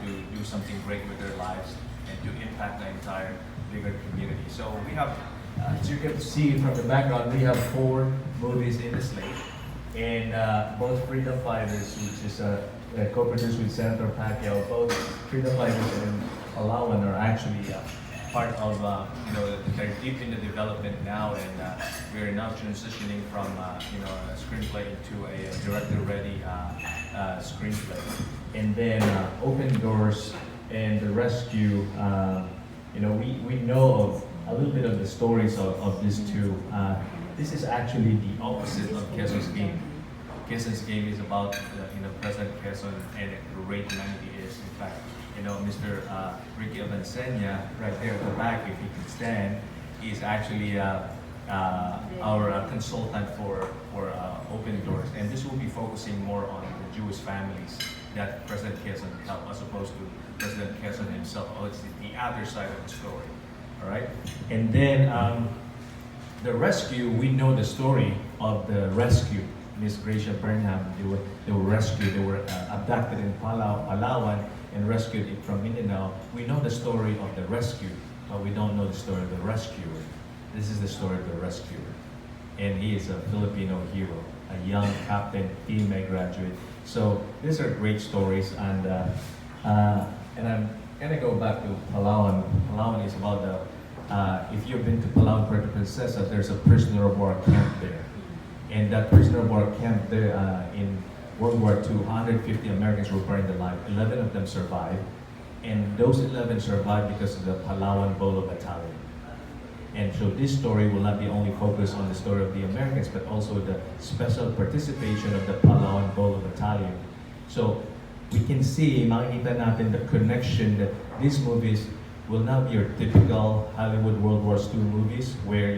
to do something great with their lives and to impact the entire bigger community. So we have, as you can see from the background, we have 4 movies in the slate, and both Freedom Fighters, which is co-produced with Senator Pacquiao, both Freedom Fighters and Palawan are actually part of, they're deep in the development now, and we're now transitioning from, a screenplay into a director-ready screenplay. And then Open Doors and The Rescue, we know of a little bit of the stories of these two. This is actually the opposite of Quezon's Game. Quezon's Game is about President Quezon and the great man he is. In fact, Mr. Ricky Abansenya, right there at the back, if he could stand, he's actually our consultant for Open Doors. And this will be focusing more on the Jewish families that President Quezon helped, as opposed to President Quezon himself. Oh, it's the other side of the story. All right? And then The Rescue, we know the story of the rescue. Miss Gracia Burnham, they were rescued, they were abducted in Palawan and rescued from Mindanao. We know the story of the rescue, but we don't know the story of the rescuer. This is the story of the rescuer. And he is a Filipino hero, a young captain, TMA graduate. So these are great stories, and I'm gonna go back to Palawan. Palawan is about if you've been to Palawan, Puerto Princesa, there's a prisoner of war camp there. And that prisoner of war camp there in World War II, 150 Americans were burned alive. 11 of them survived. And those 11 survived because of the Palawan Bolo Battalion. And so this story will not be only focused on the story of the Americans, but also the special participation of the Palawan Bolo Battalion. So we can see, makikita natin the connection that these movies will not be your typical Hollywood World War II movies where,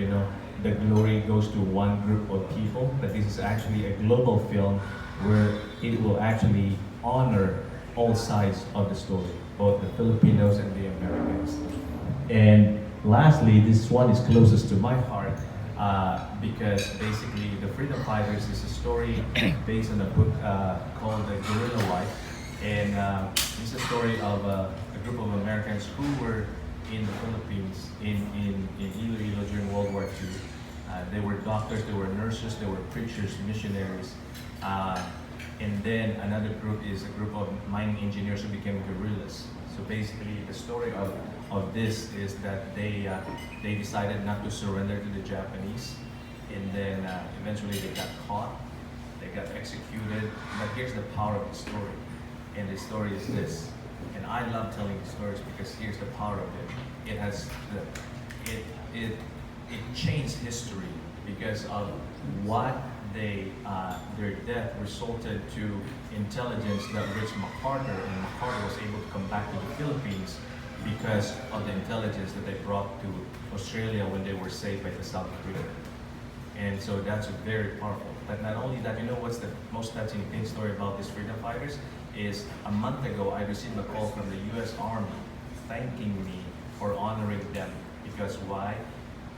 the glory goes to one group of people, but this is actually a global film where it will actually honor all sides of the story, both the Filipinos and the Americans. And lastly, this one is closest to my heart because basically The Freedom Fighters is a story based on a book called The Guerrilla Life. And it's a story of a group of Americans who were in the Philippines in Iloilo during World War II. They were doctors, they were nurses, they were preachers, missionaries. And then another group is a group of mining engineers who became guerrillas. So basically the story of this is that they decided not to surrender to the Japanese. And then eventually they got caught, they got executed. But here's the power of the story. And the story is this. And I love telling the stories because here's the power of it. It changed history because of what their death resulted to intelligence that reached MacArthur, and MacArthur was able to come back to the Philippines because of the intelligence that they brought to Australia when they were saved by the South Korea. And so that's very powerful. But not only that, what's the most touching story about these freedom fighters is a month ago I received a call from the U.S. Army thanking me for honoring them. Because why?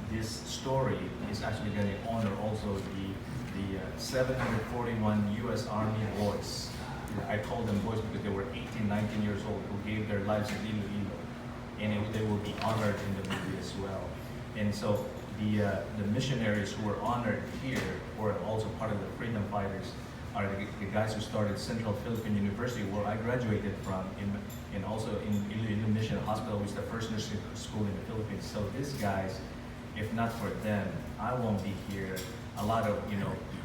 This story is actually going to honor also the 741 U.S. Army boys. I call them boys because they were 18, 19 years old who gave their lives in Iloilo. And they will be honored in the movie as well. And so the missionaries who were honored here were also part of the freedom fighters are the guys who started Central Philippine University, where I graduated from, and also in Iloilo Mission Hospital, which is the first nursing school in the Philippines. So these guys, if not for them, I won't be here. A lot of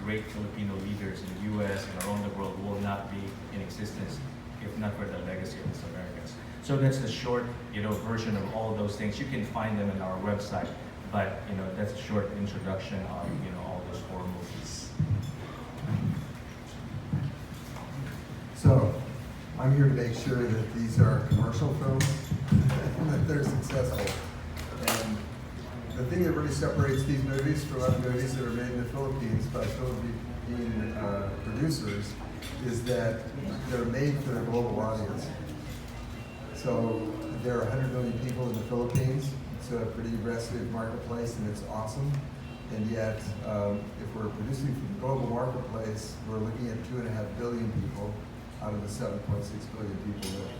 great Filipino leaders in the U.S. and around the world will not be in existence if not for the legacy of these Americans. So that's the short version of all those things. You can find them on our website, but that's a short introduction of all those 4 movies. So, I'm here to make sure that these are commercial films and that they're successful. And the thing that really separates these movies from other movies that are made in the Philippines by Philippine producers is that they're made for the global audience. So, there are 100 million people in the Philippines. It's a pretty aggressive marketplace and it's awesome. And yet, if we're producing for the global marketplace, we're looking at 2.5 billion people out of the 7.6 billion people that